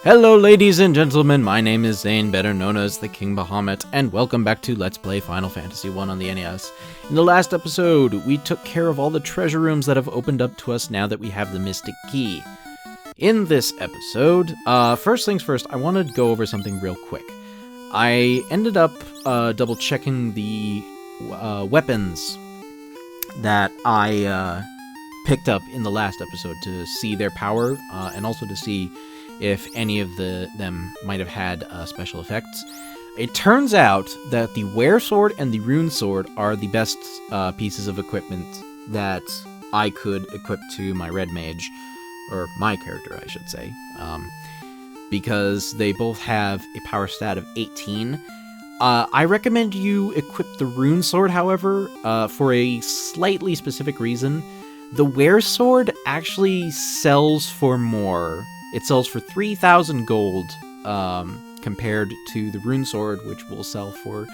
Hello ladies and gentlemen, my name is Zane, better known as the King Bahamut, and welcome back to Let's Play Final Fantasy I on the NES. In the last episode, we took care of all the treasure rooms that have opened up to us now that we have the Mystic Key. In this episode, first things first, I want to go over something real quick. I ended up double checking the weapons that I picked up in the last episode to see their power, and also to see if any of them might have had special effects. It turns out that the Wear Sword and the Rune Sword are the best pieces of equipment that I could equip to my Red Mage, or my character, I should say, because they both have a power stat of 18. I recommend you equip the Rune Sword, however, for a slightly specific reason. The Wear Sword actually sells for more. It sells for 3,000 gold, compared to the Rune Sword, which will sell for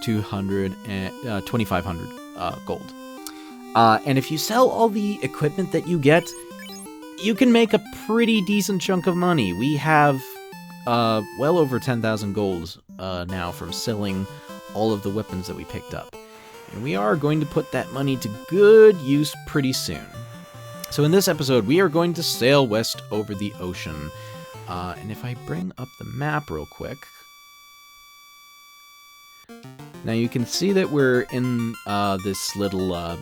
2,500 gold. And if you sell all the equipment that you get, you can make a pretty decent chunk of money. We have well over 10,000 gold now from selling all of the weapons that we picked up. And we are going to put that money to good use pretty soon. So in this episode, we are going to sail west over the ocean. And if I bring up the map real quick... Now you can see that we're in this little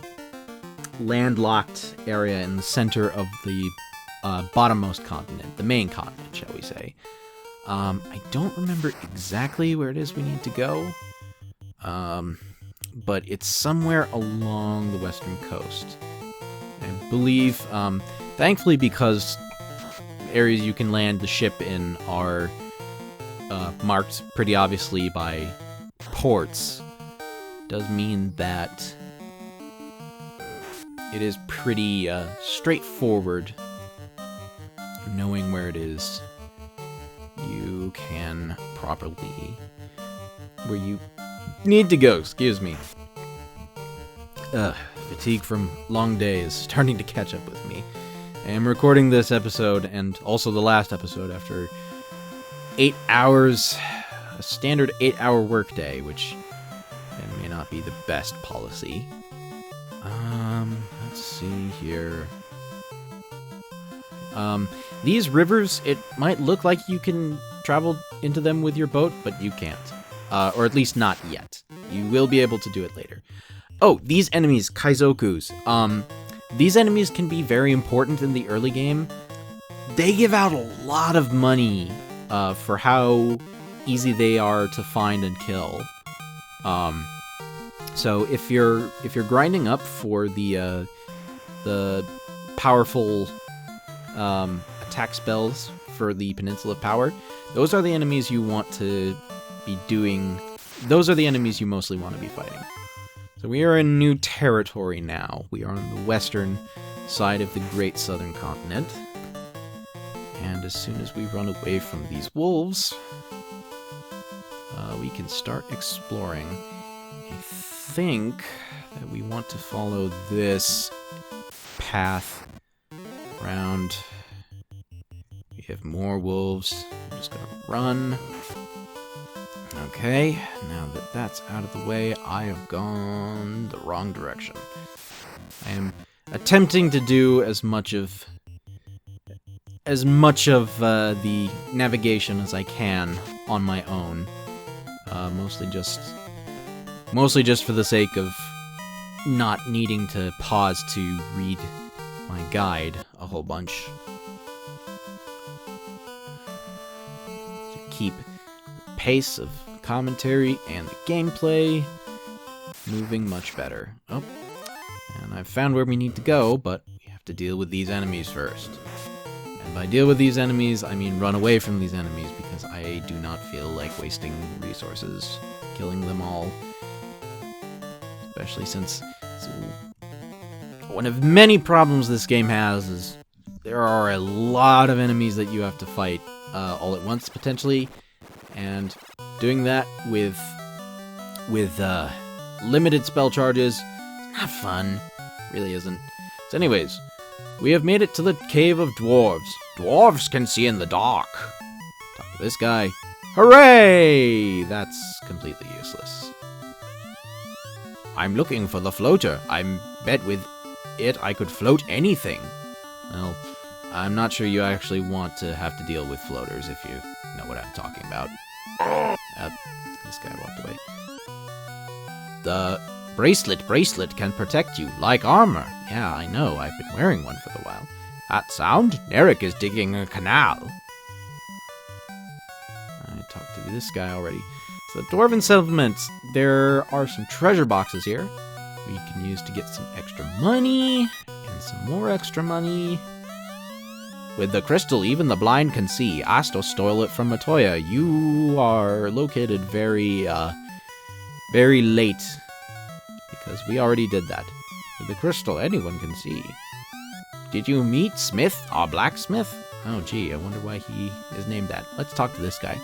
landlocked area in the center of the bottommost continent, the main continent, shall we say. I don't remember exactly where it is we need to go, but it's somewhere along the western coast. I believe, thankfully, because areas you can land the ship in are marked pretty obviously by ports, does mean that it is pretty straightforward knowing where it is. You can properly... where you need to go, excuse me. Fatigue from long days starting to catch up with me. I am recording this episode, and also the last episode, after 8 hours, a standard 8-hour workday, which may not be the best policy. Let's see here. These rivers, it might look like you can travel into them with your boat, but you can't. Or at least not yet. You will be able to do it later. Oh, these enemies, Kaizokus. These enemies can be very important in the early game. They give out a lot of money for how easy they are to find and kill. So if you're grinding up for the powerful attack spells for the Peninsula of Power, those are the enemies you want to be doing. Those are the enemies you mostly want to be fighting. So we are in new territory now. We are on the western side of the Great Southern Continent. And as soon as we run away from these wolves, we can start exploring. I think that we want to follow this path around. We have more wolves. I'm just gonna run. Okay, now that that's out of the way, I have gone the wrong direction. I am attempting to do as much of the navigation as I can on my own, mostly just for the sake of not needing to pause to read my guide a whole bunch. To keep the pace of commentary and the gameplay moving much better. Oh, and I've found where we need to go, but we have to deal with these enemies first. And by deal with these enemies, I mean run away from these enemies, because I do not feel like wasting resources killing them all. Especially since one of many problems this game has is there are a lot of enemies that you have to fight all at once, potentially, and doing that with limited spell charges is not fun. Really isn't. So anyways, we have made it to the Cave of Dwarves. Dwarves can see in the dark. Talk to this guy. Hooray! That's completely useless. I'm looking for the floater. I bet with it I could float anything. Well, I'm not sure you actually want to have to deal with floaters if you know what I'm talking about. This guy walked away. The bracelet can protect you like armor. Yeah, I know. I've been wearing one for a while. That sound? Eric is digging a canal. I talked to this guy already. So the Dwarven settlements, there are some treasure boxes here we can use to get some extra money and some more extra money. With the crystal, even the blind can see. Asto stole it from Matoya. You are located very late, because we already did that. With the crystal, anyone can see. Did you meet Smith, our blacksmith? Oh, gee, I wonder why he is named that. Let's talk to this guy.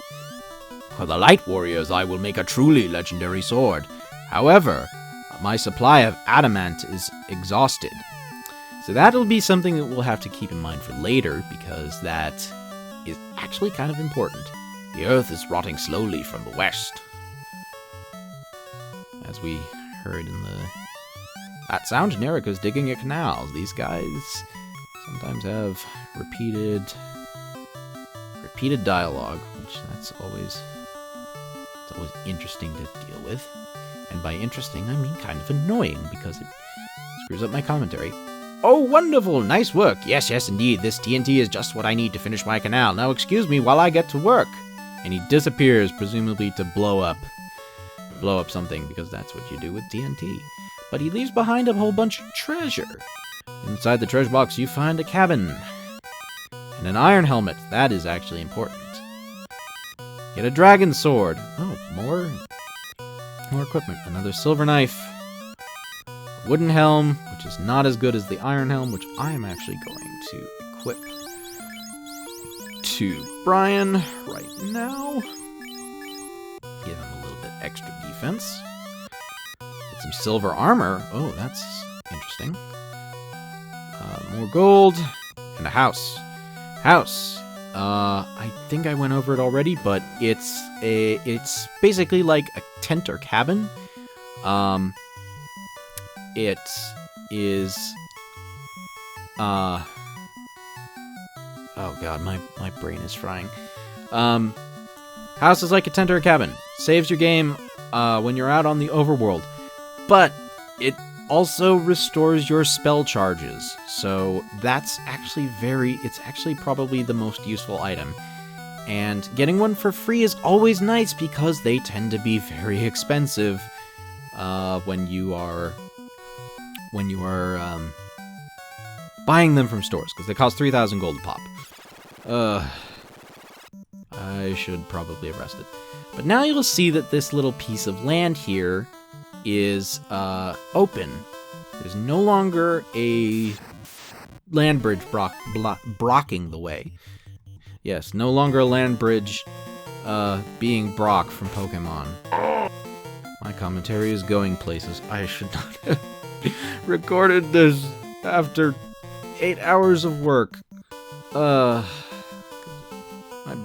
For the Light Warriors, I will make a truly legendary sword. However, my supply of adamant is exhausted. So that'll be something that we'll have to keep in mind for later, because that is actually kind of important. The earth is rotting slowly from the west. As we heard in the... That sound, Nerika's digging a canal. These guys sometimes have repeated dialogue, which it's always interesting to deal with. And by interesting, I mean kind of annoying, because it screws up my commentary. Oh, wonderful! Nice work! Yes, indeed. This TNT is just what I need to finish my canal. Now excuse me while I get to work. And he disappears, presumably to blow up something, because that's what you do with TNT. But he leaves behind a whole bunch of treasure. Inside the treasure box, you find a cabin. And an iron helmet. That is actually important. Get a dragon sword. Oh, more equipment. Another silver knife. Wooden helm, which is not as good as the iron helm, which I am actually going to equip to Brian right now. Give him a little bit extra defense. Get some silver armor. Oh, that's interesting. More gold. And a house. I think I went over it already, but it's basically like a tent or cabin. It is, oh god, my brain is frying. House is like a tent or a cabin. Saves your game, when you're out on the overworld. But it also restores your spell charges. So that's actually it's actually probably the most useful item. And getting one for free is always nice, because they tend to be very expensive, when you are buying them from stores, because they cost 3,000 gold a pop. I should probably have rested. But now you'll see that this little piece of land here is open. There's no longer a land bridge blocking the way. Yes, no longer a land bridge being Brock from Pokemon. My commentary is going places. I should not have recorded this after 8 hours of work. My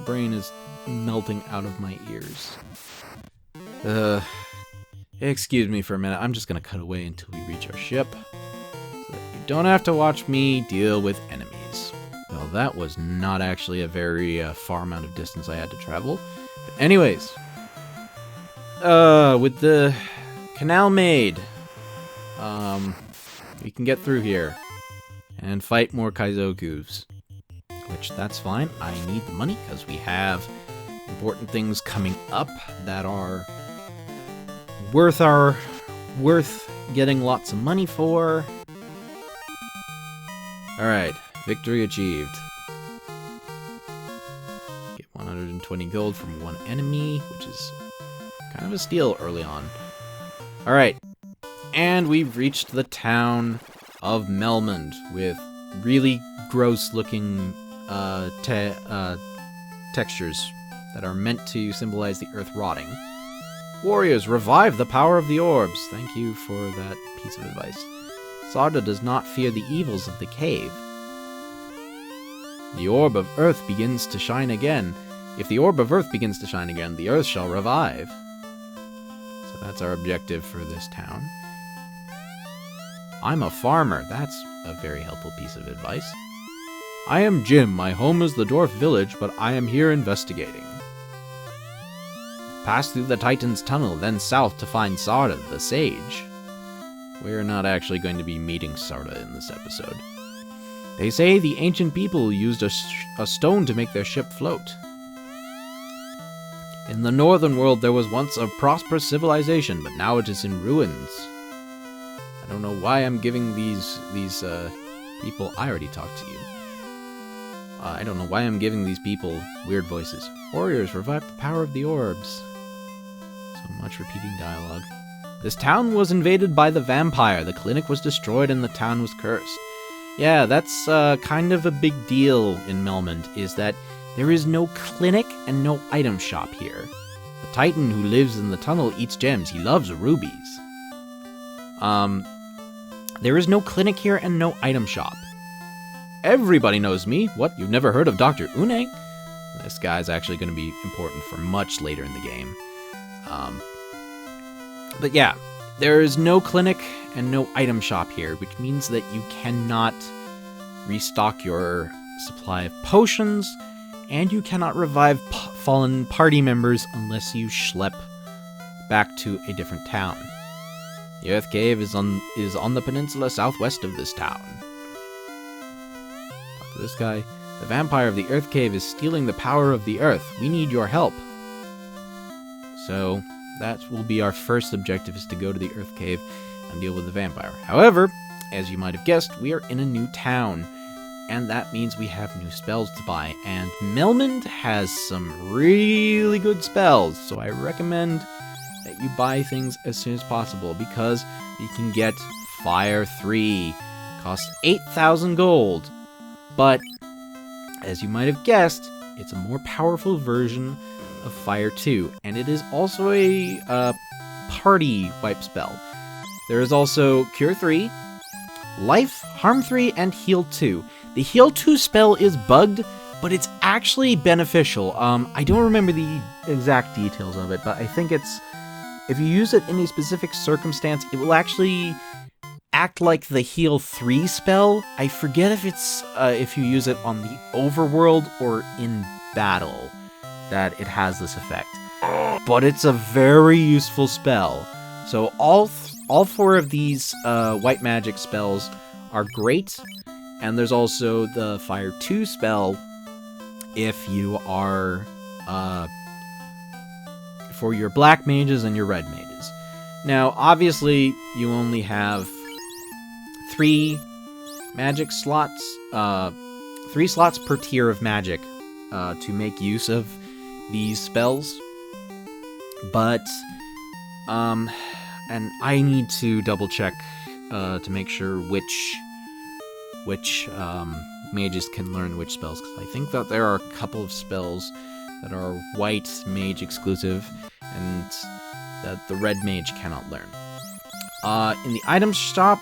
brain is melting out of my ears. Excuse me for a minute. I'm just gonna cut away until we reach our ship, so that you don't have to watch me deal with enemies. Well, that was not actually a very far amount of distance I had to travel. But anyways, with the canal made, we can get through here and fight more Kaizokus, which that's fine. I need the money because we have important things coming up that are worth getting lots of money for. Alright, victory achieved. Get 120 gold from one enemy, which is kind of a steal early on. Alright, and we've reached the town of Melmond with really gross looking textures that are meant to symbolize the earth rotting. Warriors, revive the power of the orbs. Thank you for that piece of advice. Sarda does not fear the evils of the cave. The orb of earth begins to shine again. If the orb of earth begins to shine again, the earth shall revive. So that's our objective for this town. I'm a farmer. That's a very helpful piece of advice. I am Jim. My home is the dwarf village, but I am here investigating. Pass through the Titan's tunnel, then south to find Sarda, the sage. We're not actually going to be meeting Sarda in this episode. They say the ancient people used a stone to make their ship float. In the northern world, there was once a prosperous civilization, but now it is in ruins. I don't know why I'm giving these people... I already talked to you. I don't know why I'm giving these people weird voices. Warriors, revive the power of the orbs. So much repeating dialogue. This town was invaded by the vampire. The clinic was destroyed and the town was cursed. Yeah, that's kind of a big deal in Melmond, is that there is no clinic and no item shop here. The Titan who lives in the tunnel eats gems. He loves rubies. There is no clinic here and no item shop. Everybody knows me. What, you've never heard of Dr. Une? This guy's actually going to be important for much later in the game. But yeah, there is no clinic and no item shop here, which means that you cannot restock your supply of potions, and you cannot revive fallen party members unless you schlep back to a different town. The Earth Cave is on the peninsula southwest of this town. Talk to this guy. The vampire of the Earth Cave is stealing the power of the Earth. We need your help. So that will be our first objective, is to go to the Earth Cave and deal with the vampire. However, as you might have guessed, we are in a new town, and that means we have new spells to buy. And Melmond has some really good spells, so I recommend that you buy things as soon as possible, because you can get Fire 3. Costs 8,000 gold, but as you might have guessed, it's a more powerful version of Fire 2, and it is also a party wipe spell. There is also Cure 3, Life, Harm 3, and Heal 2. The Heal 2 spell is bugged, but it's actually beneficial. I don't remember the exact details of it, but I think it's... if you use it in a specific circumstance, it will actually act like the Heal 3 spell. I forget if it's if you use it on the overworld or in battle that it has this effect. But it's a very useful spell. So all four of these white magic spells are great, and there's also the Fire 2 spell if you are for your black mages and your red mages. Now, obviously, you only have 3 magic slots, 3 slots per tier of magic to make use of these spells, but and I need to double check to make sure which mages can learn which spells, because I think that there are a couple of spells that are white mage exclusive and that the red mage cannot learn. In the item shop,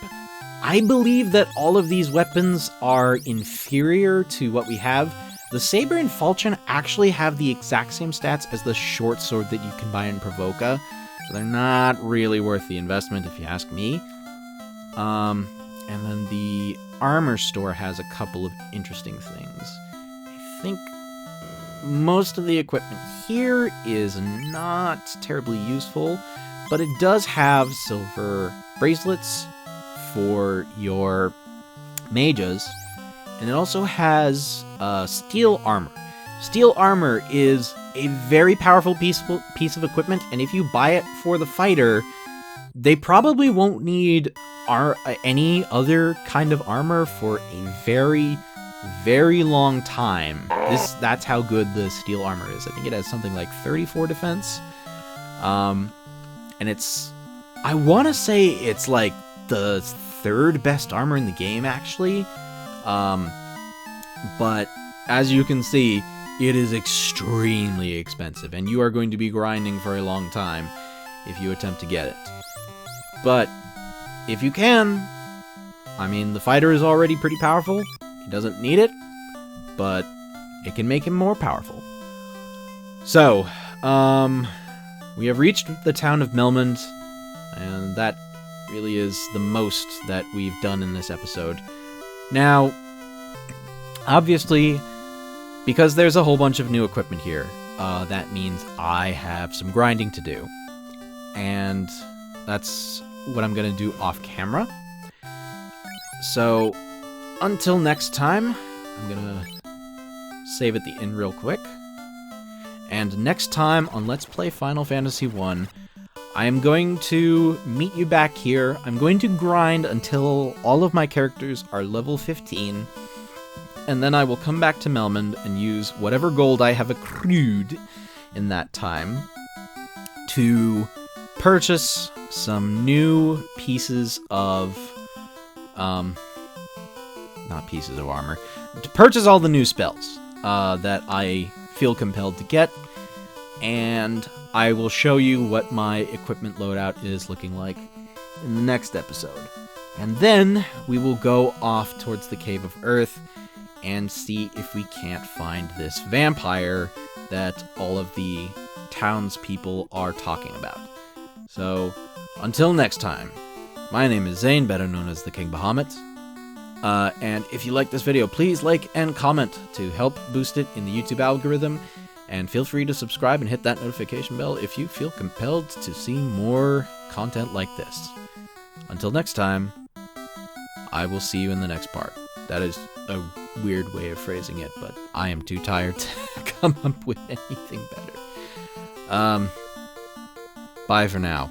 I believe that all of these weapons are inferior to what we have. The Saber and Falchion actually have the exact same stats as the short sword that you can buy in Provoca, so they're not really worth the investment if you ask me. And then the armor store has a couple of interesting things. I think most of the equipment here is not terribly useful, but it does have silver bracelets for your mages, and it also has steel armor. Steel armor is a very powerful piece of equipment, and if you buy it for the fighter, they probably won't need any other kind of armor for a very, very long time. That's how good the steel armor is. I think it has something like 34 defense. And it's... I want to say it's like the 3rd best armor in the game, actually. But as you can see, it is extremely expensive, and you are going to be grinding for a long time if you attempt to get it. But if you can, I mean, the fighter is already pretty powerful. He doesn't need it, but it can make him more powerful. So, we have reached the town of Melmond, and that really is the most that we've done in this episode. Now, obviously, because there's a whole bunch of new equipment here, that means I have some grinding to do. And that's what I'm going to do off camera. So, until next time, I'm going to save at the end real quick. And next time on Let's Play Final Fantasy 1, I am going to meet you back here. I'm going to grind until all of my characters are level 15. And then I will come back to Melmond and use whatever gold I have accrued in that time to purchase some new pieces of, not pieces of armor, to purchase all the new spells that I feel compelled to get, and I will show you what my equipment loadout is looking like in the next episode. And then we will go off towards the Cave of Earth and see if we can't find this vampire that all of the townspeople are talking about. So, until next time, my name is Zane, better known as the King Bahamut. And if you like this video, please like and comment to help boost it in the YouTube algorithm. And feel free to subscribe and hit that notification bell if you feel compelled to see more content like this. Until next time, I will see you in the next part. That is a weird way of phrasing it, but I am too tired to come up with anything better. Bye for now.